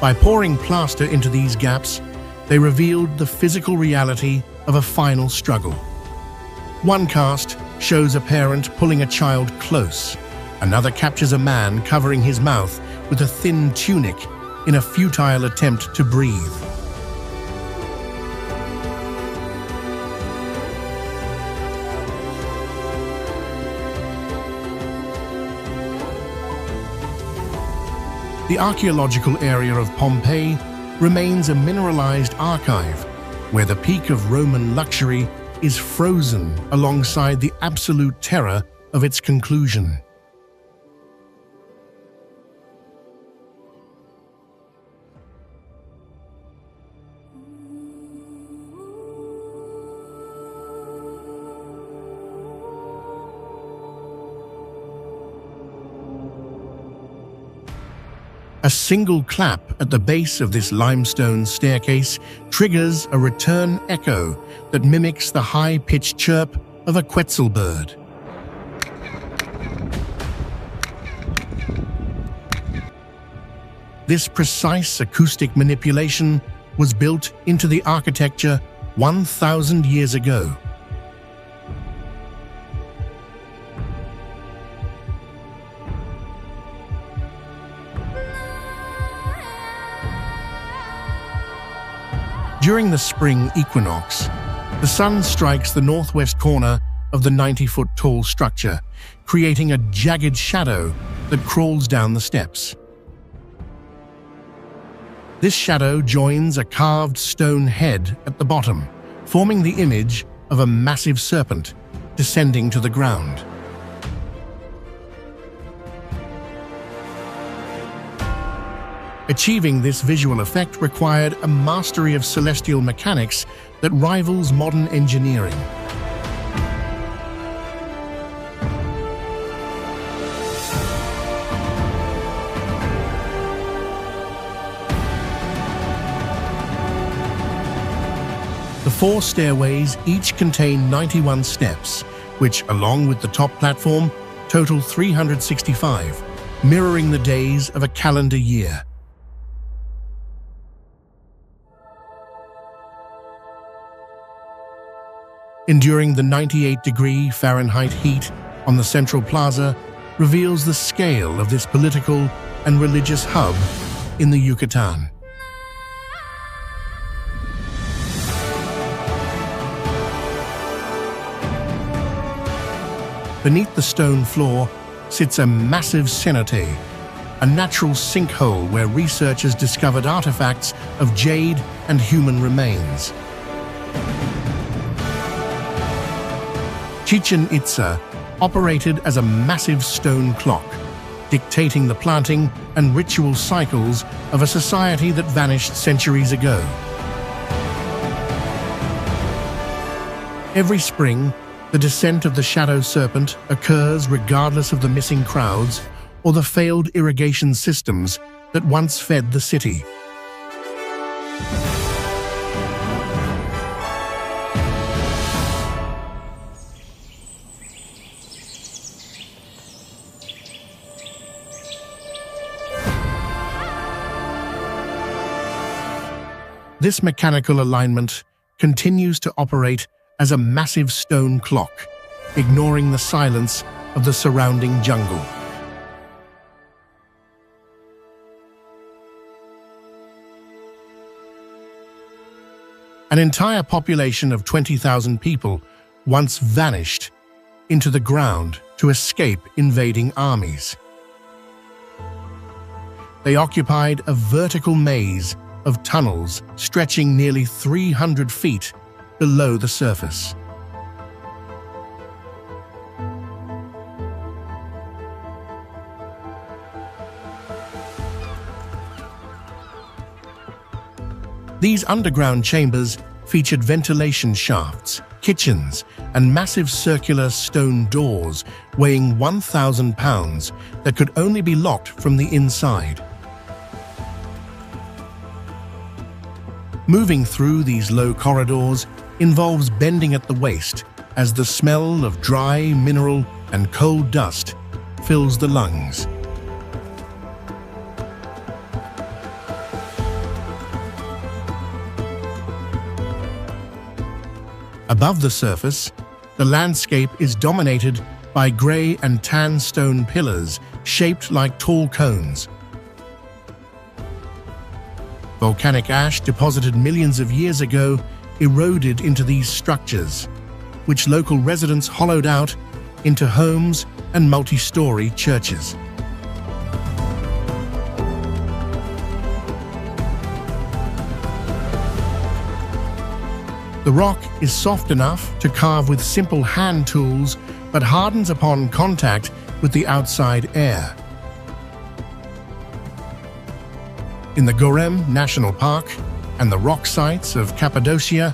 By pouring plaster into these gaps, they revealed the physical reality of a final struggle. One cast shows a parent pulling a child close. Another captures a man covering his mouth with a thin tunic in a futile attempt to breathe. The archaeological area of Pompeii remains a mineralized archive where the peak of Roman luxury is frozen alongside the absolute terror of its conclusion. A single clap at the base of this limestone staircase triggers a return echo that mimics the high-pitched chirp of a quetzal bird. This precise acoustic manipulation was built into the architecture 1,000 years ago. During the spring equinox, the sun strikes the northwest corner of the 90-foot-tall structure, creating a jagged shadow that crawls down the steps. This shadow joins a carved stone head at the bottom, forming the image of a massive serpent descending to the ground. Achieving this visual effect required a mastery of celestial mechanics that rivals modern engineering. The 4 stairways each contain 91 steps, which, along with the top platform, total 365, mirroring the days of a calendar year. Enduring the 98-degree Fahrenheit heat on the central plaza reveals the scale of this political and religious hub in the Yucatan. Beneath the stone floor sits a massive cenote, a natural sinkhole where researchers discovered artifacts of jade and human remains. Chichen Itza operated as a massive stone clock, dictating the planting and ritual cycles of a society that vanished centuries ago. Every spring, the descent of the shadow serpent occurs regardless of the missing crowds or the failed irrigation systems that once fed the city. This mechanical alignment continues to operate as a massive stone clock, ignoring the silence of the surrounding jungle. An entire population of 20,000 people once vanished into the ground to escape invading armies. They occupied a vertical maze of tunnels stretching nearly 300 feet below the surface. These underground chambers featured ventilation shafts, kitchens, and massive circular stone doors weighing 1,000 pounds that could only be locked from the inside. Moving through these low corridors involves bending at the waist as the smell of dry mineral and coal dust fills the lungs. Above the surface, the landscape is dominated by grey and tan stone pillars shaped like tall cones. Volcanic ash deposited millions of years ago eroded into these structures, which local residents hollowed out into homes and multi-story churches. The rock is soft enough to carve with simple hand tools, but hardens upon contact with the outside air. In the Gorem National Park and the rock sites of Cappadocia,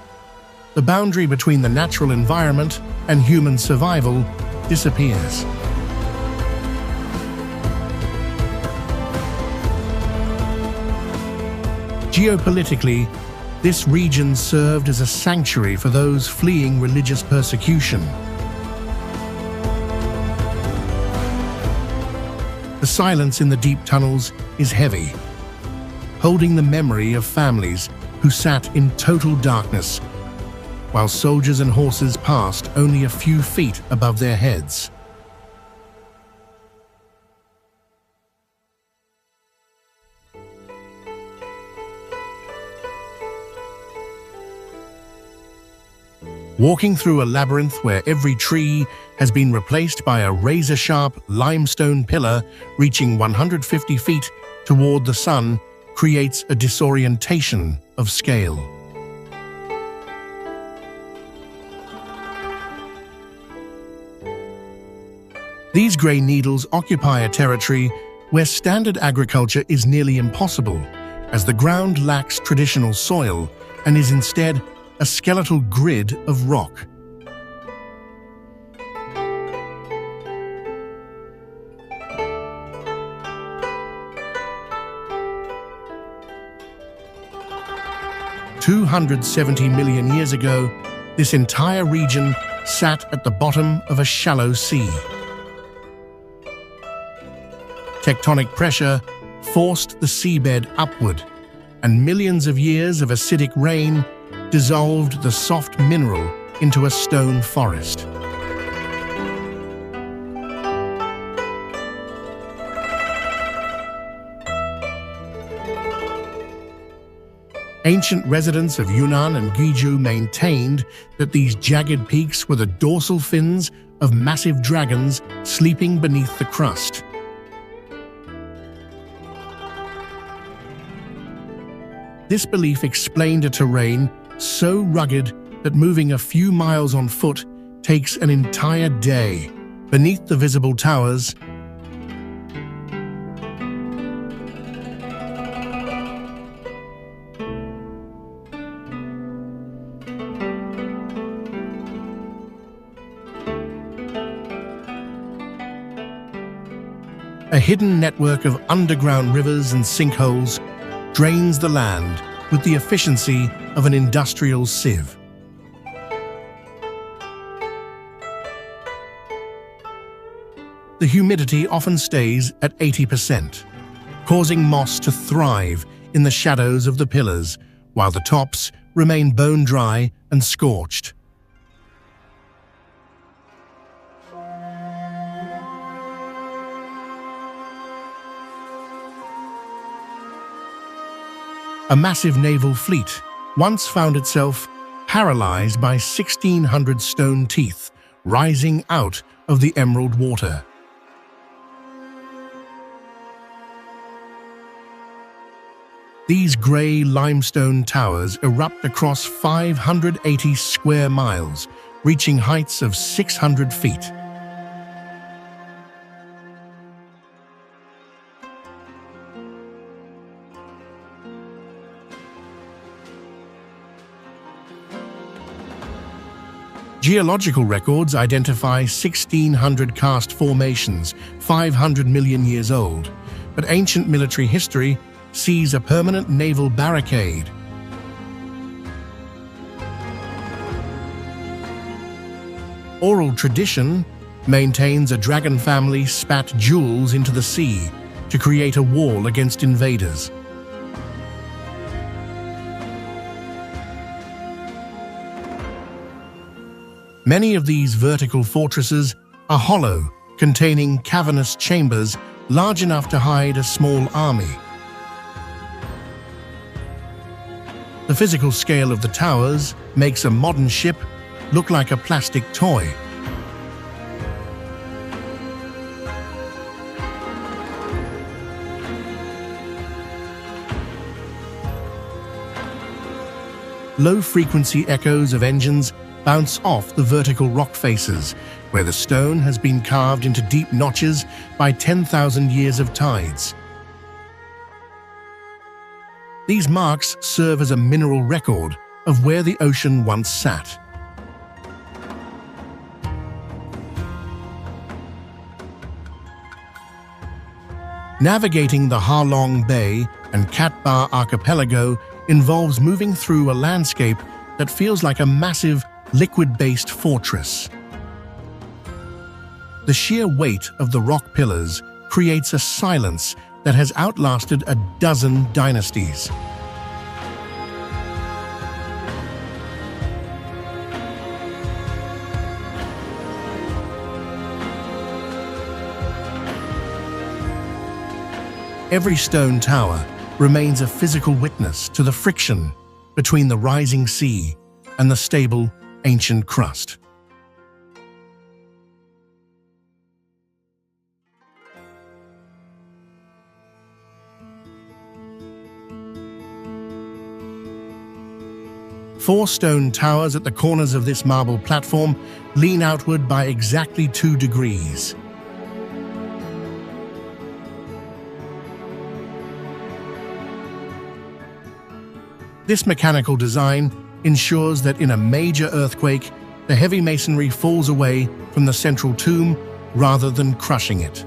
the boundary between the natural environment and human survival disappears. Geopolitically, this region served as a sanctuary for those fleeing religious persecution. The silence in the deep tunnels is heavy, holding the memory of families who sat in total darkness, while soldiers and horses passed only a few feet above their heads. walking through a labyrinth where every tree has been replaced by a razor-sharp limestone pillar reaching 150 feet toward the sun creates a disorientation of scale. These grey needles occupy a territory where standard agriculture is nearly impossible, as the ground lacks traditional soil and is instead a skeletal grid of rock. "270 million years ago, this entire region sat at the bottom of a shallow sea. Tectonic pressure forced the seabed upward, and millions of years of acidic rain dissolved the soft mineral into a stone forest. Ancient residents of Yunnan and Guizhou maintained that these jagged peaks were the dorsal fins of massive dragons sleeping beneath the crust. This belief explained a terrain so rugged that moving a few miles on foot takes an entire day. Beneath the visible towers, a hidden network of underground rivers and sinkholes drains the land with the efficiency of an industrial sieve. The humidity often stays at 80%, causing moss to thrive in the shadows of the pillars, while the tops remain bone dry and scorched. A massive naval fleet once found itself paralyzed by 1,600 stone teeth rising out of the emerald water. These grey limestone towers erupt across 580 square miles, reaching heights of 600 feet. Geological records identify 1,600 karst formations, 500 million years old, but ancient military history sees a permanent naval barricade. Oral tradition maintains a dragon family spat jewels into the sea to create a wall against invaders. Many of these vertical fortresses are hollow, containing cavernous chambers large enough to hide a small army. The physical scale of the towers makes a modern ship look like a plastic toy. Low-frequency echoes of engines bounce off the vertical rock faces, where the stone has been carved into deep notches by 10,000 years of tides. These marks serve as a mineral record of where the ocean once sat. Navigating the Ha Long Bay and Cat Ba archipelago involves moving through a landscape that feels like a massive, liquid-based fortress. The sheer weight of the rock pillars creates a silence that has outlasted a dozen dynasties. Every stone tower remains a physical witness to the friction between the rising sea and the stable, ancient crust. Four stone towers at the corners of this marble platform lean outward by exactly 2 degrees. This mechanical design ensures that in a major earthquake, the heavy masonry falls away from the central tomb rather than crushing it.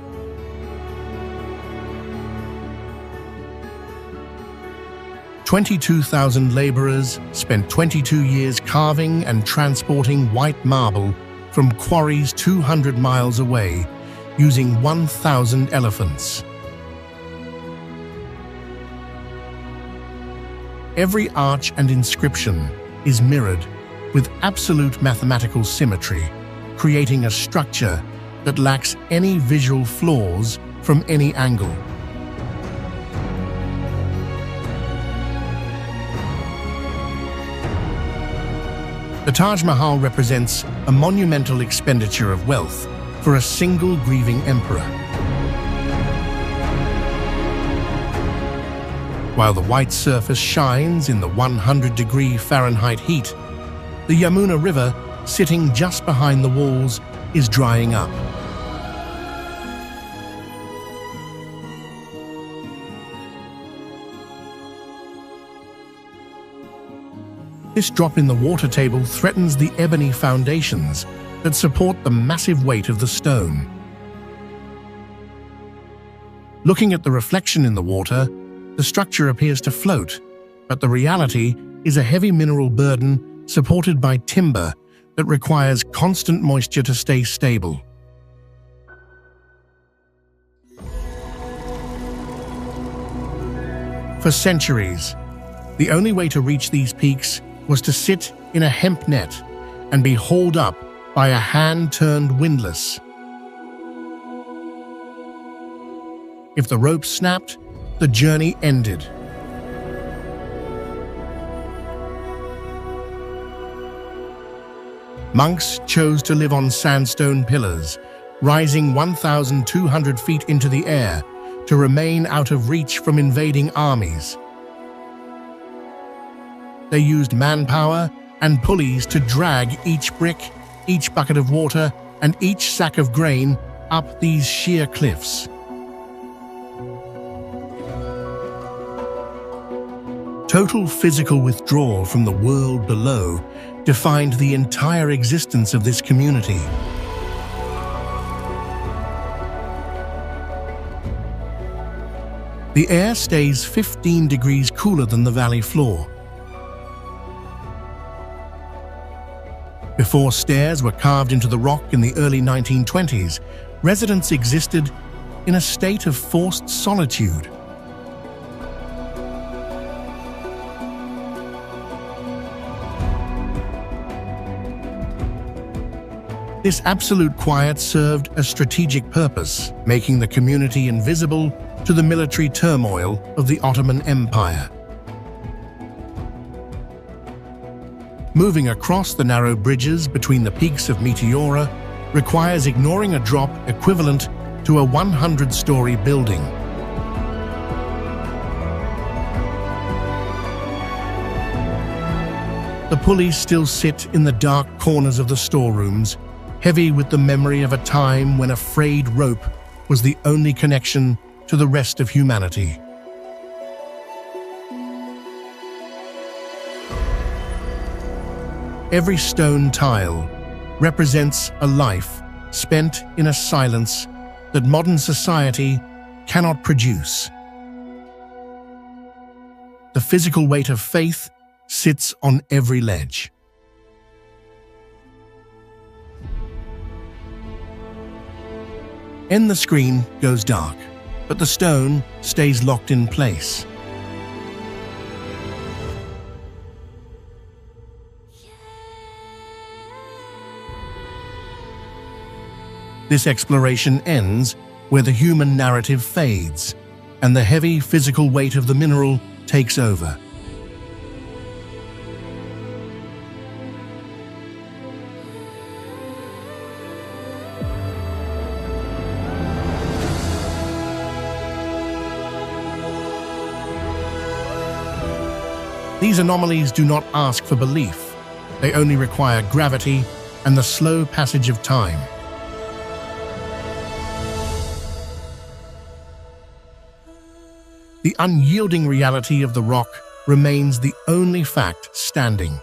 "22,000 laborers spent 22 years carving and transporting white marble from quarries 200 miles away, using 1,000 elephants. Every arch and inscription is mirrored with absolute mathematical symmetry, creating a structure that lacks any visual flaws from any angle. The Taj Mahal represents a monumental expenditure of wealth for a single grieving emperor. While the white surface shines in the 100-degree Fahrenheit heat, the Yamuna River, sitting just behind the walls, is drying up. This drop in the water table threatens the ebony foundations that support the massive weight of the stone. Looking at the reflection in the water, the structure appears to float, but the reality is a heavy mineral burden supported by timber that requires constant moisture to stay stable. For centuries, the only way to reach these peaks was to sit in a hemp net and be hauled up by a hand-turned windlass. If the rope snapped, the journey ended. Monks chose to live on sandstone pillars, rising 1,200 feet into the air to remain out of reach from invading armies. They used manpower and pulleys to drag each brick, each bucket of water, and each sack of grain up these sheer cliffs. Total physical withdrawal from the world below defined the entire existence of this community. The air stays 15 degrees cooler than the valley floor. Before stairs were carved into the rock in the early 1920s, residents existed in a state of forced solitude. This absolute quiet served a strategic purpose, making the community invisible to the military turmoil of the Ottoman Empire. Moving across the narrow bridges between the peaks of Meteora requires ignoring a drop equivalent to a 100-story building. The pulleys still sit in the dark corners of the storerooms, heavy with the memory of a time when a frayed rope was the only connection to the rest of humanity. Every stone tile represents a life spent in a silence that modern society cannot produce. The physical weight of faith sits on every ledge. The screen goes dark, but the stone stays locked in place. This exploration ends where the human narrative fades and the heavy physical weight of the mineral takes over. These anomalies do not ask for belief. They only require gravity and the slow passage of time. The unyielding reality of the rock remains the only fact standing.